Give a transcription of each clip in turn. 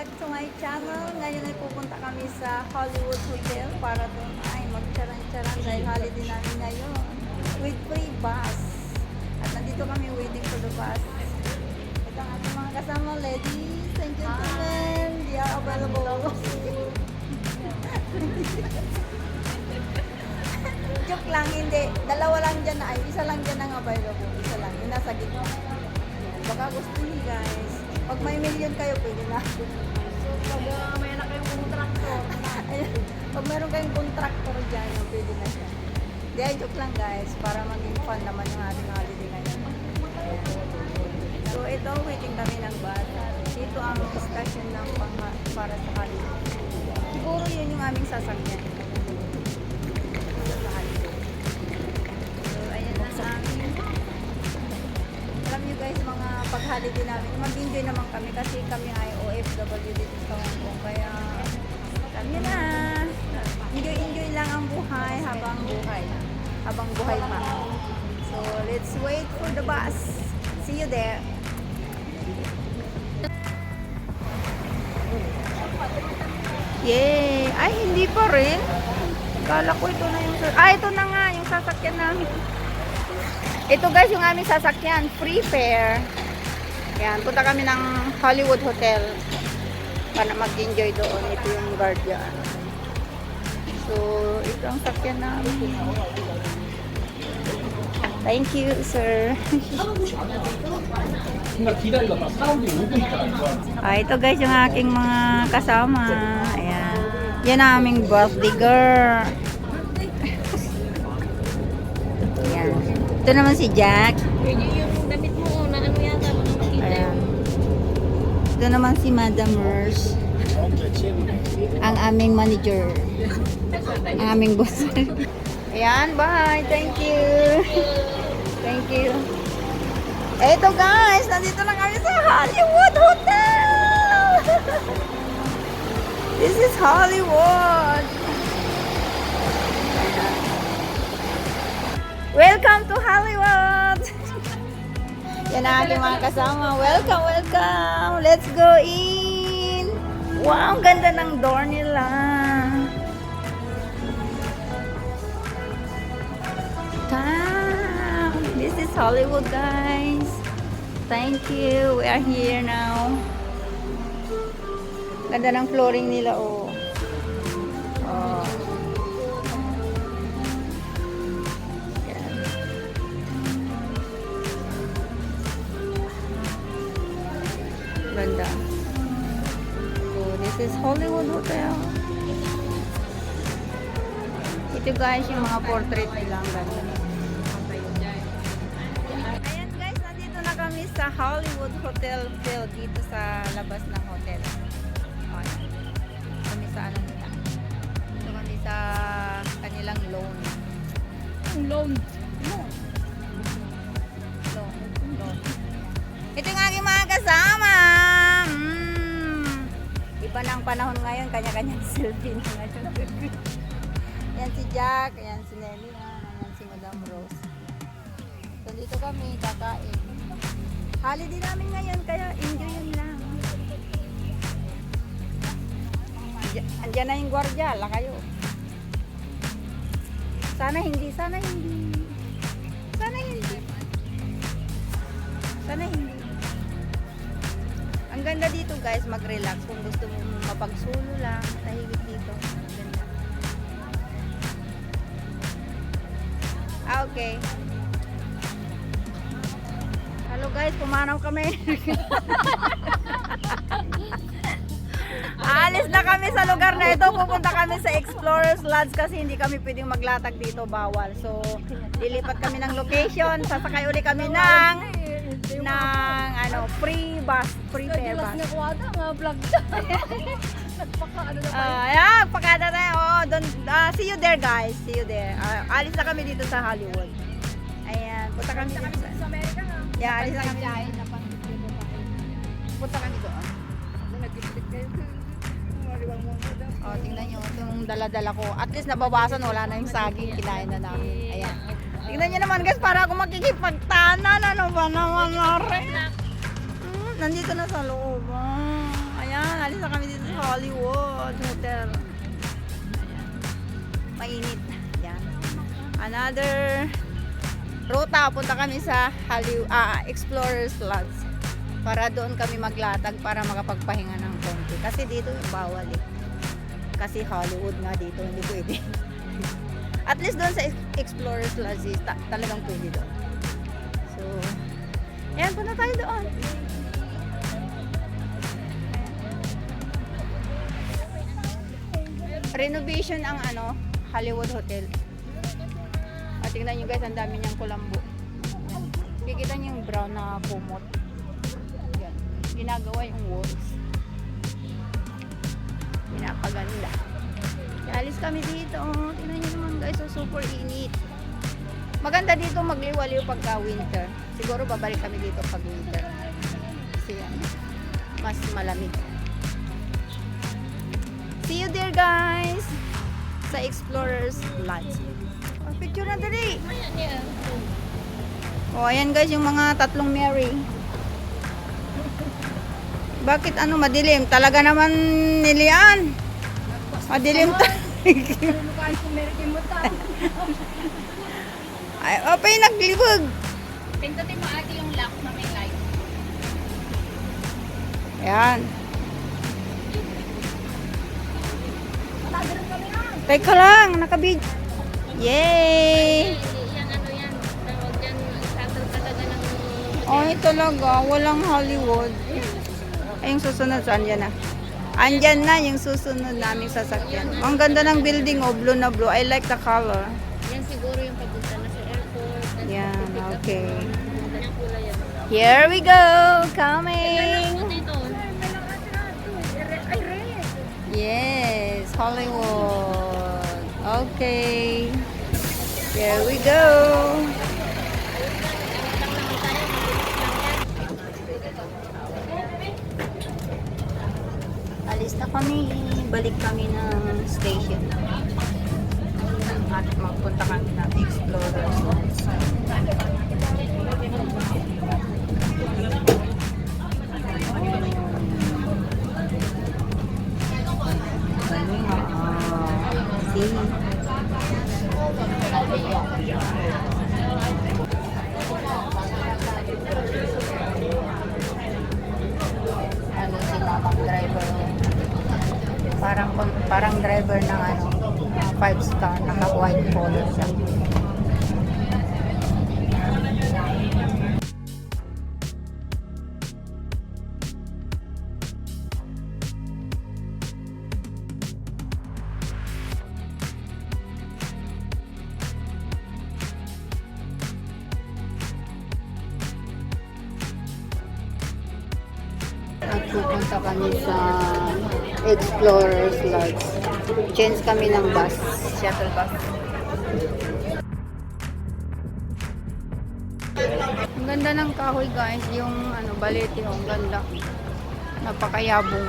back to my channel. Ngayon ay pupunta kami sa Hollywood Hotel para doon ay magcharan-charan dahil holiday namin ngayon with free bus. At nandito kami waiting for the bus. Ito ang ating mga kasama, ladies and gentlemen. They are available. Joke lang, hindi. Dalawa lang dyan na, isa lang dyan ang available. Isa lang, yung nasa gitna. Baka gusto niyo guys. Pag may million kayo, pwede na. So, pag may na kayong contractor, Pag meron kayong contractor dyan, pwede na siya. Di, joke lang guys, para maging fun naman yung ating holiday ngayon. So, ito, waiting kami ng bus. Dito ang station ng para sa holiday. Siguro yun yung aming sasakyan. Sa holiday. So, ayan na ang aming. Alam nyo guys, mga pag-holiday namin, mag-enjoy naman kami kasi kami ay OFW dito sa Hong Kong. Kaya, kami na. Enjoy lang ang buhay habang buhay. Habang buhay pa. So, let's wait for the bus. See you there. Yay! Ay, hindi pa rin. Kala ko ito na yung... ito na nga, yung sasakyan namin. Ito guys, yung aming sasakyan. Free fare. Yan, punta kami ng Hollywood Hotel para mag-enjoy doon. Ito yung guardian. So, ito ang sakyan namin. Thank you, sir. Ito guys, yung aking mga kasama. Ayan. Yan ang aming birthday girl. Ayan. Ito naman si Jack. yung damit mo na ano yata, mga makita. Ayan. Ito naman si Madam Mers. Ang aming manager. Ang aming boss. Ayan, bye. Thank you. Thank you. Eto guys, nandito na kami sa Hollywood Hotel. This is Hollywood. Welcome to Hollywood. Yan ang aking mga kasama. Welcome, welcome. Let's go in. Wow, ang ganda ng door nila. This is Hollywood, guys. Thank you. We are here now. Ganda ng flooring nila, oh. Oh. Yan. Ganda. So, this is Hollywood Hotel. Ito guys, yung mga portrait nila. Ang ganda. Ayan guys, nandito na kami sa Hollywood Hotel dito sa labas ng hotel. Ayan. Kami sa ano nila. Ito kami sa kanilang loan. Loan. Loan. Ito yung aking mga kasama. Iba na ang panahon ngayon, kanya-kanyang selfie na ngayon. Ayan si Jack, ayan si Nelly, ayan si Madam Rose. So dito kami kakain. Holiday namin ngayon, kaya enjoy lang. Andiyan na yung gwardiya, ala kayo. Sana hindi. Sana hindi. Ang ganda dito guys, mag-relax. Kung gusto mo mapagsulo lang, tahigit dito. Ang ganda. Okay. Hello guys, pumanaw kami. Aalis na kami sa lugar na ito. Pupunta kami sa Explorers Lodge kasi hindi kami pwedeng maglatag dito, bawal. So, lilipat kami ng location. Sasakay uli kami ng free fare bus. Ayan, pagkada tayo. See you there guys. See you there. Alis na kami dito sa Hollywood. Ayan, punta kami dito sa Amerika. Yeah, alis na kami. Punta kami doon. Oh, tingnan nyo, itong dala-dala ko. At least nabawasan, wala na yung saging, kinain na namin. Ayan. Tingnan nyo naman guys, para ako makikipagtanan. Ano ba naman na rin? Nandito na sa loob. Ayan, alis na kami Hollywood Hotel. Mainit. Yan. Another ruta. Punta kami sa Explorers Lodge. Para doon kami maglatag para makapagpahinga ng konti. Kasi dito bawal eh. Kasi Hollywood nga dito. Hindi pwede. At least doon sa Explorers Lodge talagang pwede doon. So, ayan, punta tayo doon. Renovation ang Hollywood Hotel. Tingnan nyo guys, ang dami niyang kulambo. Kikita nyo yung brown na kumot. Yan. Ginagawa yung walls. Pinapaganda. Alis kami dito. Tingnan nyo naman guys, so super init. Maganda dito magliwaliw pagka winter. Siguro babalik kami dito pag winter. Kasi yan, mas malamig. See you there guys sa Explorers Lodge. Picture na dali. Oh, ayan guys yung mga tatlong Mary. Bakit madilim? Talaga naman nilian. Madilim Ay, opay naglibog. Pindutin mo ate yung lock na may light. Ayan. Teka lang, nakabid. Yay! Yan yan. Tawag yan. Shuttle talaga ng... Ay, talaga. Walang Hollywood. Ay, yung susunod. Saan yan na? Andyan na yung susunod naming sasakyan. Ang ganda ng building, blue na blue. I like the color. Yan siguro yung papunta na sa airport. Yan, okay. Yan kulay yan. Here we go! Coming! Dito. Yes, Hollywood. Okay. Here we go. Alis na kami. Balik kami ng station. At magpunta kami ng Explorers Lodge. Si mamang driver. Parang driver ng 5-star, naka white collar siya. At pupunta kami sa Explorers Lodge. Change kami ng bus, shuttle bus. Ang ganda ng kahoy guys, yung balete, ang ganda. Napakayabong.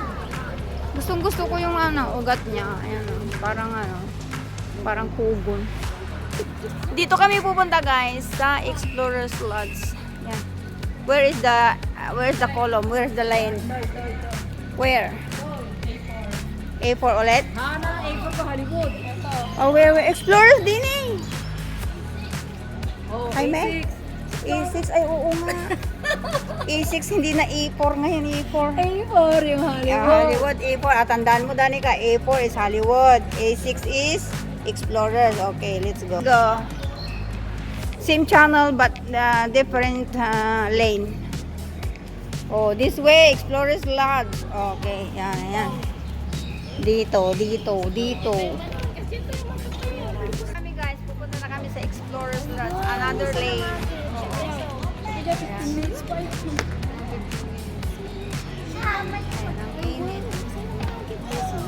Gustong gusto ko yung ugat niya. Ayan, parang kugon. Dito kami pupunta guys sa Explorers Lodge. Yan. Where's the column? Where's the line? Where? A4 ulit? A4 ko Hollywood. Oh, where? Explorers din eh. Oh, Ay, may? A6. Ay, oo nga. A6, hindi na A4 ngayon. A4. A4 yung Yeah, Hollywood, A4. At tandaan mo, Danica, A4 is Hollywood. A6 is Explorers. Okay, let's go. Go. Same channel but different lane. Oh, this way, Explorers Lodge. Okay, yan. Dito. Kami guys, pupunta na kami sa Explorers Lodge. Another lane. Ang init.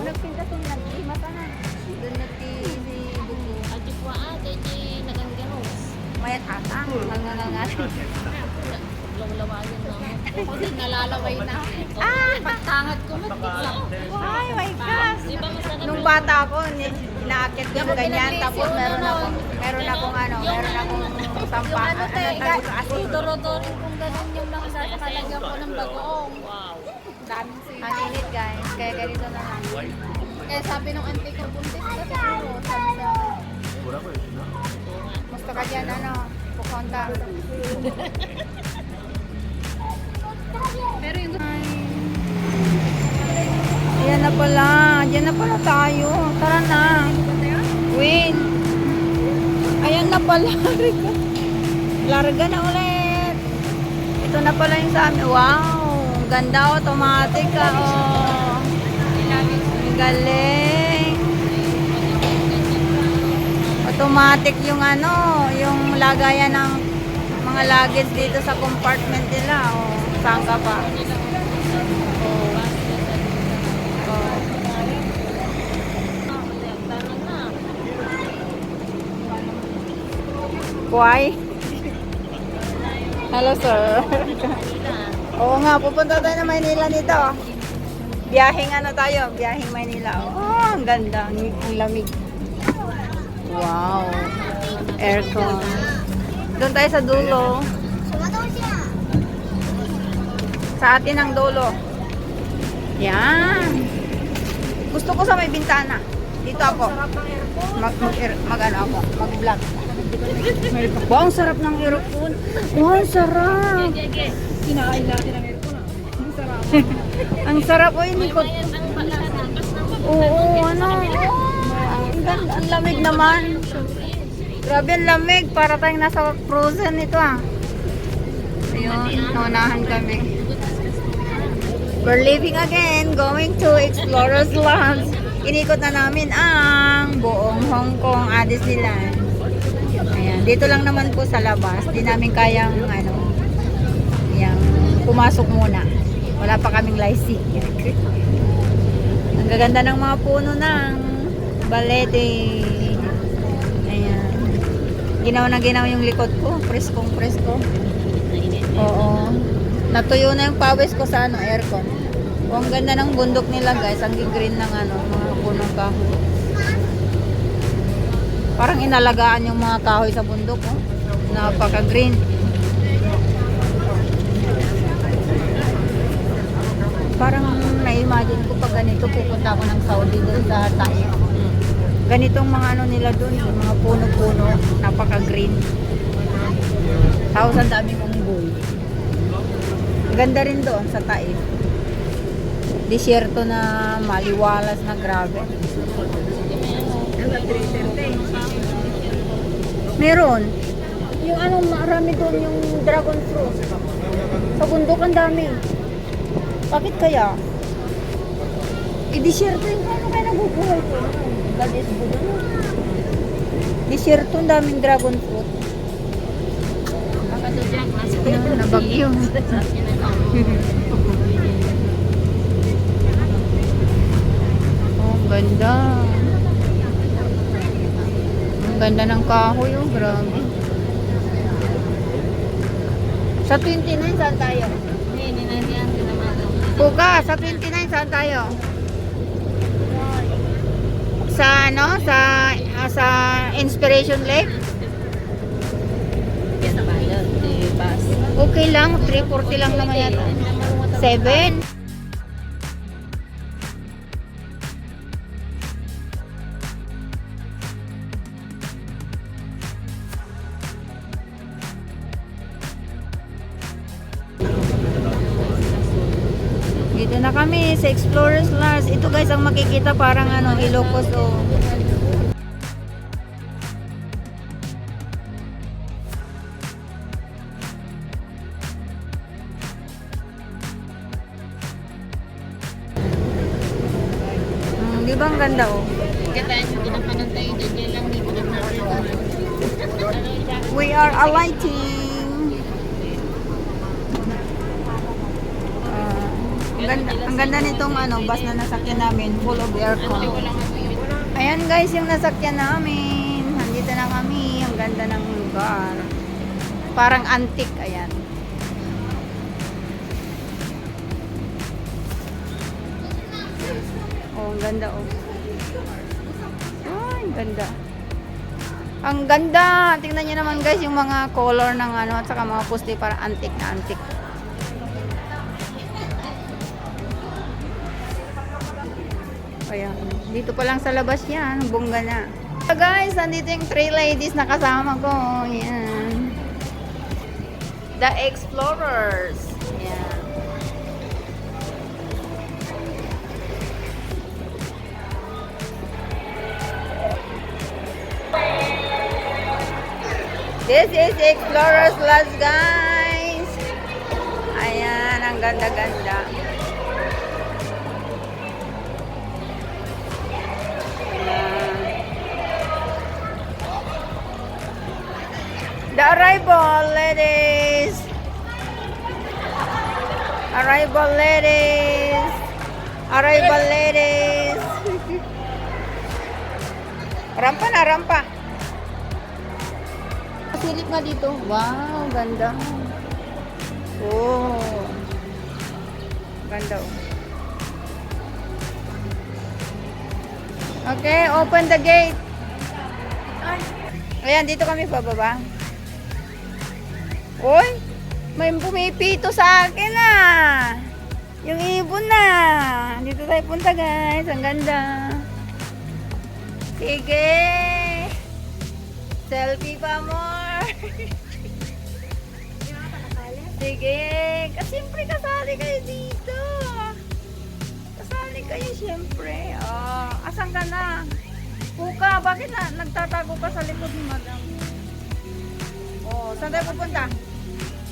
Nagpinta sa nagkimata na. Doon nagtisi buko. At yung kwa ate, di nagangganos. Mayat atang. Nangangangatin. Lawlawayan na. Ako din nalalaway na. Pagtangat ko Ay, my gosh. Di ba masarap? Nung bata ako, inaakit ko yung ganyan. Tapos meron akong sampa. Duro-duro kung ganun yung mga sasalagyan ko ng bagoong. Wow. Daming sila. Ang init guys, kaya ganito na lang. Kaya sabi ng auntie ko, buntis ka siguro. Sabi sa Gusto ka dyan, ano, pupunta. pero yung Ayan na pala, dyan na pala tayo. Tara na. Win. Ayan na pala. Larga na ulit. Ito na pala yung sa amin. Wow. Ang ganda, automatic ka. Oh. Ang galing. Automatic yung ano, yung lagayan ng mga luggage dito sa compartment nila. Oh, saan ka pa? Oh. Oh. Kuwai? Hello, sir. Oo nga, pupunta tayo na Maynila nito. Biyaheng ano tayo? Biyaheng Maynila. Oh, ang ganda. Ang lamig. Wow. Aircon. Doon tayo sa dulo. Sa atin ang dulo. Yan. Gusto ko sa may bintana. Dito ako. Mag-ano ako. Mag-vlog. Wow, ang sarap ng aircon. Wow, ang sarap. Kinain natin ang aircon. Ang sarap. Ang sarap. Uy, hindi ko... Oo, ano. Ang lamig naman. Grabe ang lamig. Para tayong nasa frozen ito ah. Ayun, naunahan kami. We're leaving again. Going to Explorers Lounge. Inikot na namin ang buong Hong Kong, Disneyland. Ayan, dito lang naman po sa labas. Di namin kayang ano, yung pumasok muna. Wala pa kaming license. Ang gaganda ng mga puno ng balete. Ayan. Ginaw na ginaw yung likod ko. Preskong presko. Oo. Natuyo na yung pawis ko sa ano, aircon. O, ang ganda ng bundok nila guys. Ang green ng ano, mga punong kahoy. Parang inalagaan yung mga kahoy sa bundok. Oh. Napaka-green. Parang na-imagine ko pag ganito pupunta ako ng Saudi doon sa Taif. Ganitong mga ano nila doon, yung mga puno-puno, napaka-green. Tapos ang daming unggoy. Ganda rin doon sa Taif. Disyerto na maliwalas na grabe. Meron. Yung ano, marami doon yung dragon fruit. Sa bundok ang dami. Bakit kaya? Disyerto yung ano kaya nagubuhay ko. God is good. Disyerto ang daming dragon fruit. baka doon dyan, Nabagyo. Oh, ang ganda. Ang ganda ng kahoy, oh, grabe. Sa 29, saan tayo? Hindi, ninanyan ko naman. Puga, sa 29, saan tayo? Sa ano? Sa Inspiration Lake? Yan ba yun? Di bus. Okay lang, 340 lang naman yata. 7? Dito na kami sa Explorers Lounge. Ito guys, ang makikita parang ano, Ilocos o. Di ba ang ganda oh? Kita yung pinapanan tayo doon, yan lang dito na We are alighting. Ang ganda nitong ano, bus na nasakyan namin, full of aircon. Ayan guys, yung nasakyan namin. Nandito na kami. Ang ganda ng lugar. Parang antique, ayan. Oh, ang ganda oh. Ay, ang ganda. Ang ganda. Tingnan niyo naman guys yung mga color ng ano at saka mga poste para antique na antique. Ayan. Dito pa lang sa labas yan. Bongga na. So guys, nandito yung 3 ladies na kasama ko. Ayan. The Explorers. Ayan. This is Explorers Lodge, guys. Ayan, ang ganda-ganda. The arrival, ladies. Arrival, ladies. Arrival, ladies. Rampa na, rampa. Silip nga dito. Wow, ganda. Oh. Ganda. Oh. Okay, open the gate. Ayan, dito kami pababa. Uy, may pumipito sa akin ah. Yung ibon na. Dito tayo punta guys. Ang ganda. Sige. Selfie pa more. Sige. Kasi siyempre kasali kayo dito. Kasali kayo siyempre. Oh, asan ka na? Puka, bakit na nagtatago ka sa likod ni madam? Oh, saan tayo pupunta?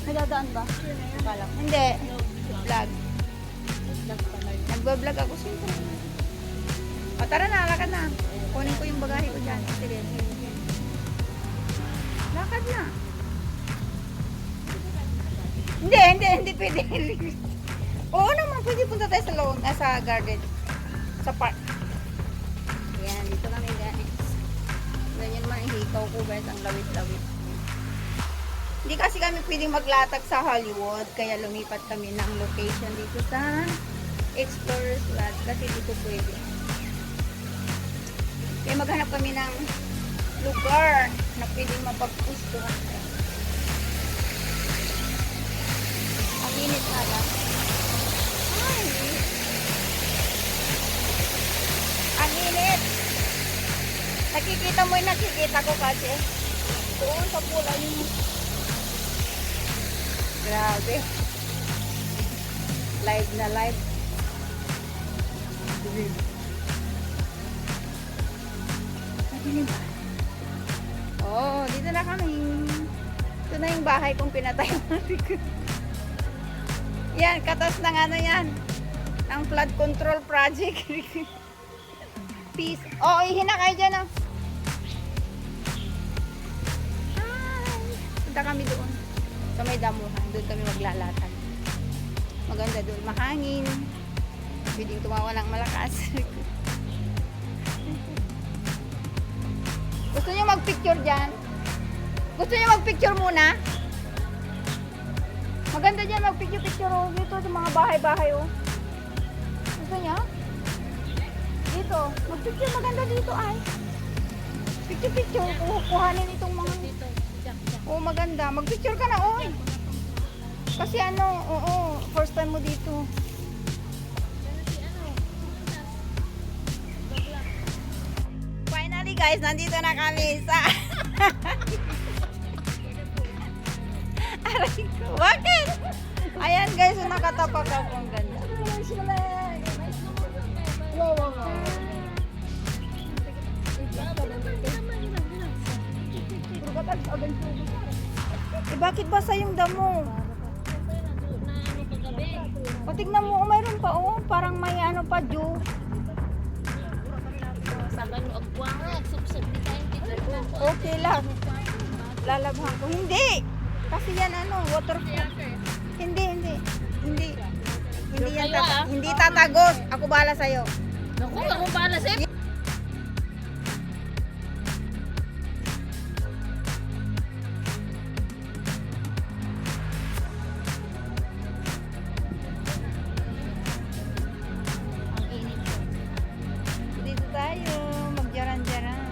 Nadadaan ba? Akala ko. Hindi. Vlog. Nagbablog ako siyempre. O tara na, lakad na. Kunin ko yung bagahe ko dyan. Sige. Lakad na. Hindi pwede. Oo naman, pwede punta tayo sa loob, sa garden. Sa park. Ayan, dito kami guys. Ganyan man ang hikaw ko guys, ang lawit-lawit. Hindi kasi kami pwedeng maglatag sa Hollywood, kaya lumipat kami ng location dito sa Explorers Lodge kasi dito pwede. Kaya maghanap kami ng lugar na pwedeng mapagpustuhan. Ang init ata. Ay! Ang init! Nakikita mo yung nakikita ko kasi. Doon sa pula yung grabe. Live na live. Madilim ba? Oh, dito na kami. Ito na yung bahay kong pinatay. Yan, katas ng ano yan. Ng flood control project. Peace. Oh, ihina kayo dyan ah. Hi. Punta kami doon. Sa may damuhan. Doon kami maglalatan. Maganda doon. Mahangin. Pwedeng tumawa ng malakas. Gusto niyo magpicture dyan? Gusto niyo magpicture muna? Maganda dyan magpicture-picture oh. Dito sa mga bahay-bahay oh. Gusto niyo? Dito. Magpicture maganda dito ay. Picture-picture. Kuhanin itong mga dito. Oh, maganda. Magpicture ka na oy. Kasi ano, oo, first time mo dito. Finally guys, nandito na kami sa aray ko. Bakit? Ayan guys, nakatapak ako. Ang ganda. Eh bakit basa yung damo? O tignan mo, mayroon pa oh. Parang may ano pa, Joe. Okay lang. Lalabhan ko. Hindi! Kasi yan ano, waterproof. Hindi. Hindi yan hindi tatagos. Ako bahala sa'yo. Naku, ako bahala sa'yo. Dito tayo, magjaran-jaran.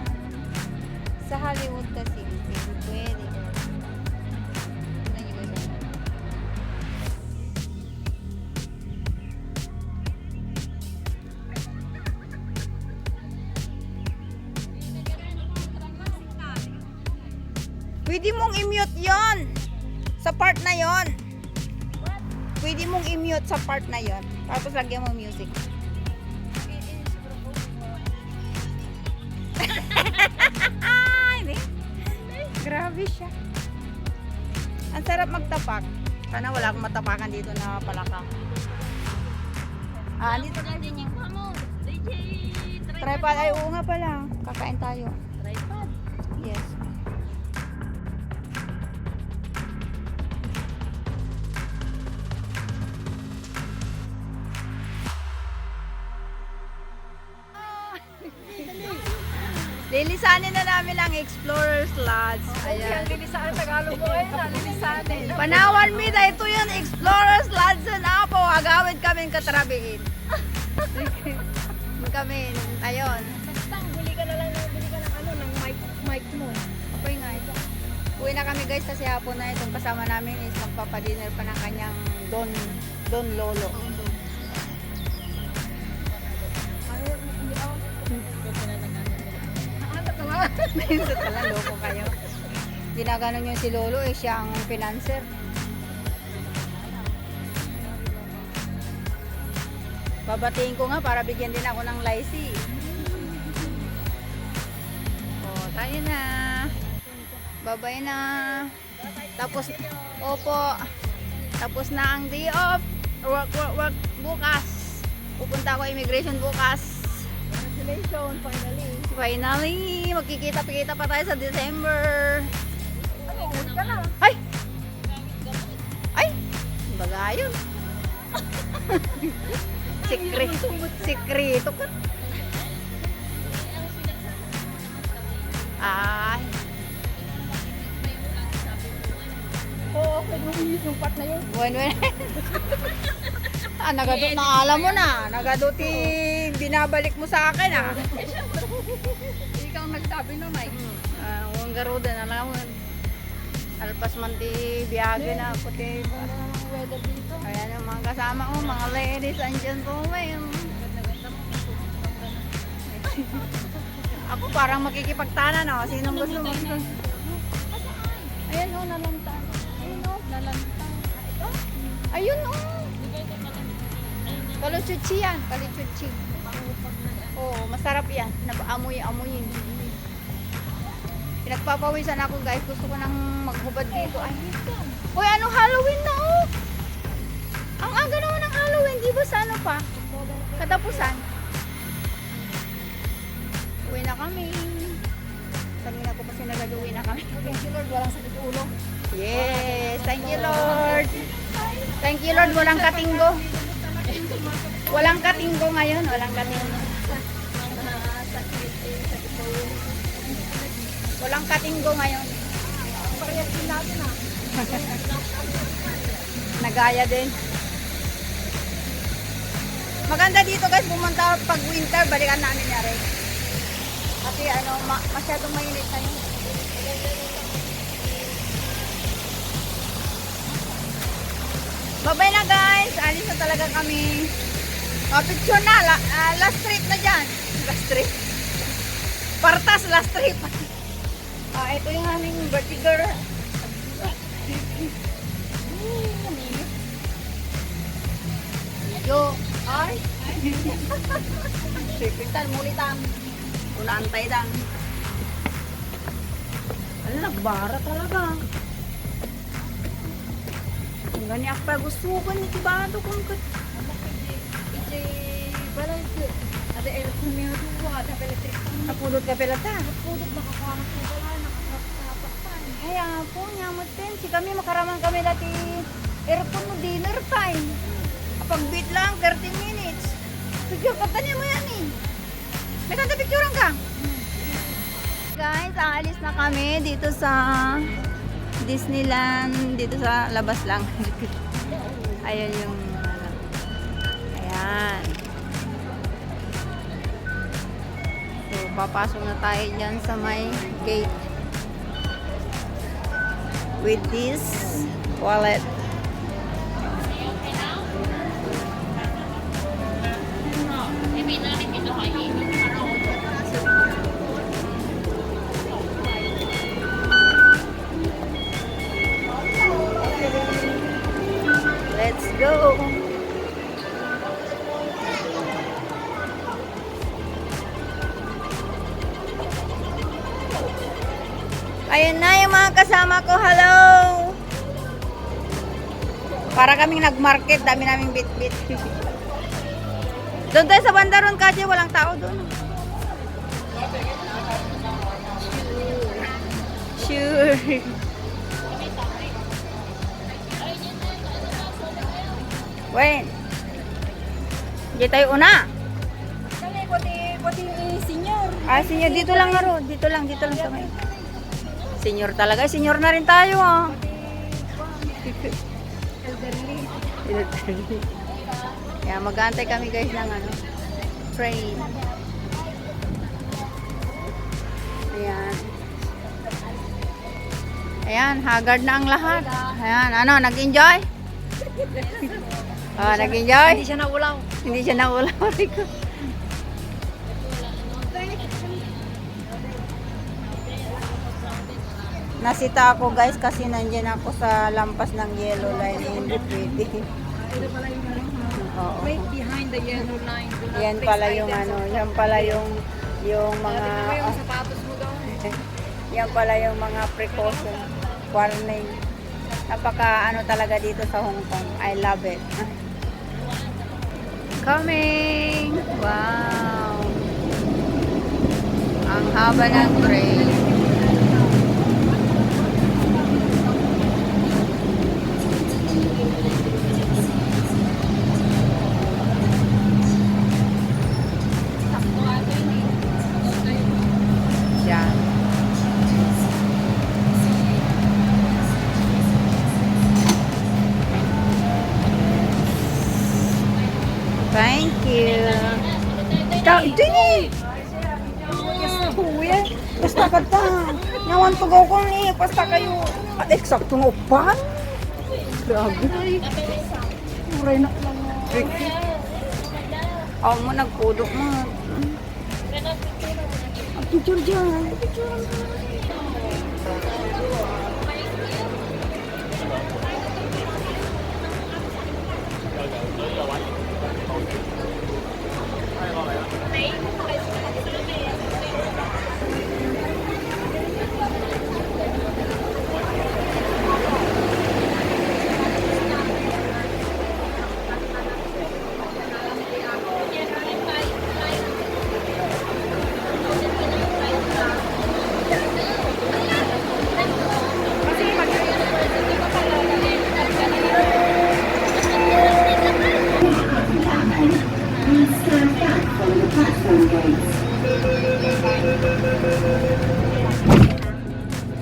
Sa Hollywood kasi, hindi pwede. Tignan niyo guys. Pwede mong i-mute yon sa part na yon. Pwede mong i-mute sa part na yon. Tapos lagyan mo music. Ay, grabe siya. Ang sarap magtapak. Sana wala akong matapakan dito na palaka. Dito Wala din yung mo. DJ, tripod. Ay, oo nga pala. Kakain tayo. Tripod. Yes. Lilisanin na namin ang Explorer's Lodge. Ayan. Lilisanin Tagalog mo eh. Lilisanin. Panawan mi da ito yung Explorer's Lodge na po. Agawid kami katrabihin. Kami, ayun. Basta, bili ka na lang ng mic mo. Apoy nga ito. Uwi na kami guys kasi hapon na itong kasama namin is magpapadinner pa ng kanyang Don Lolo. Minsan pala, loko kayo. Ginaganon yung si Lolo eh, siya ang financer. Babatiin ko nga para bigyan din ako ng lycee. Oh, tayo na. Babay na. Tapos, opo. Tapos na ang day off. Work bukas. Pupunta ako immigration bukas. Congratulations, finally. Finally, magkikita-pikita pa tayo sa December. Ano, huwag ka na. Ay! Ay! Baga yun. Sikreto ka. Ay. Oo, pwede mo yung part na yun. Bueno. Nagadot na alam mo na. Nagaduti binabalik mo sa akin Ikaw ang nagsabi no, Mike. Huwag garuda na lang. Alpas man ti biyage na puti. Ano ang weather dito? Ayan yung mga kasama ko, mga ladies and gentlemen. Ako parang makikipagtana no. Sinong gusto mo? Ayan o, nalantan. Ayun o, nalantan. Ayun o. Kaluchuchi yan, kaluchuchi. Oo, masarap yan. Amoy-amoy. Pinagpapawisan ako guys. Gusto ko nang maghubad dito. Ay, uy, anong Halloween na oh? Ang aga naman ng Halloween. Di ba sa ano pa? Katapusan. Uwi na kami. Kanina ko kasi nagaluwi na kami. Thank you Lord, walang sakit ulo. Yes, thank you Lord. Thank you Lord, walang katinggo. Walang katinggo ngayon, walang katinggo. Walang katinggo ngayon. Parehas din natin ha. Nagaya din. Maganda dito guys, pumunta pag winter, balikan namin na rin. Kasi ano, masyadong mainit na yun. Bye-bye na guys, alis na talaga kami. Picture na, last trip na dyan. Last trip. Partas, last trip. Ito yung aming vertiger. Yo, ay. Sipitan, mulitan. Unaantay lang. Ano, nagbara talaga. Ang gani akpa gusto ko ni tibado kung kat. Ije, balay ko. Ada aircon niya doon, ada electric. Napulot ka pelata. Pudot nakakuha ko wala, nakakapatan. Kaya po, nyamot din. Si kami makaramang kami dati aircon mo dinner time. Kapag beat lang, 30 minutes. Picture ka niya mo yan eh. May kanta picturean ka. Guys, aalis na kami dito sa Disneyland. Dito sa labas lang. Ayan yung ayan. So, papasok na tayo dyan sa may gate. With this wallet. Ayun na yung mga kasama ko. Hello! Para kaming nag-market. Dami naming bit-bit. Doon tayo sa banda ron, Kaji. Walang tao doon. Sure. Wait. Hindi tayo una. Kami, pati senior. Senior. Dito lang nga ro. Dito lang sa may. Senior talaga. Senior na rin tayo ah. Elderly. Kaya mag-aantay kami guys ng ano, train. Ayan. Ayan, haggard na ang lahat. Ayan, ano, nag-enjoy? Nag-enjoy? Hindi siya naulaw. Hindi siya naulaw. Rico. Nasita ako guys kasi nandyan ako sa lampas ng yellow line. Hindi pwede. Ito pala yung Oo. right behind the yellow line. Do not Yan place pala yung items ano, on yan pala yung mga Tingnan mo yung sapatos mo doon. yan pala yung mga precaution, warning. Napaka ano talaga dito sa Hong Kong. I love it. Coming! Wow! Ang haba ng train. Yan. Thank you. Dini! Kuya, basta ka ta. Nawan to ko ni, basta kayo. Eksakto ng upan. Grabe. Muray na lang. Ako mo nagpudok mo. Ang picture dyan.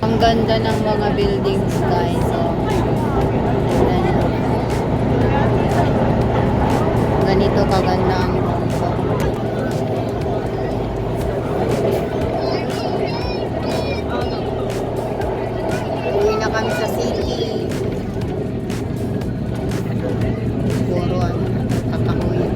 Ang ganda ng mga buildings, guys. Tingnan niyo. Ganito kaganda ang Hong Kong. Uwi na kami sa city. Siguro ano, tatakuyin.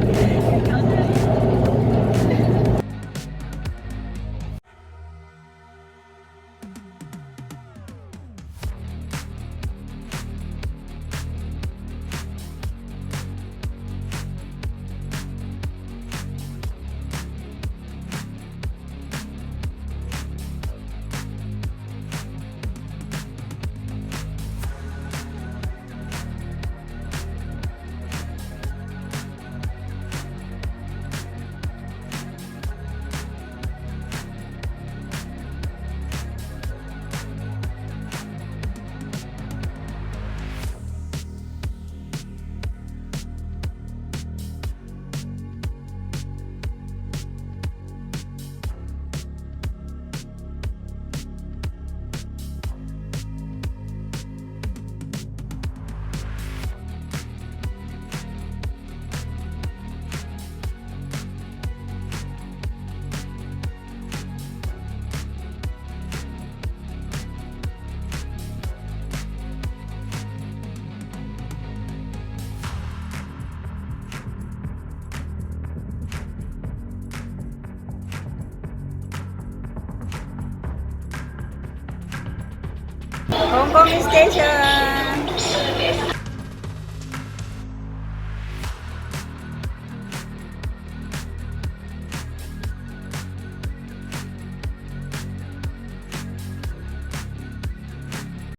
Hong Kong Station.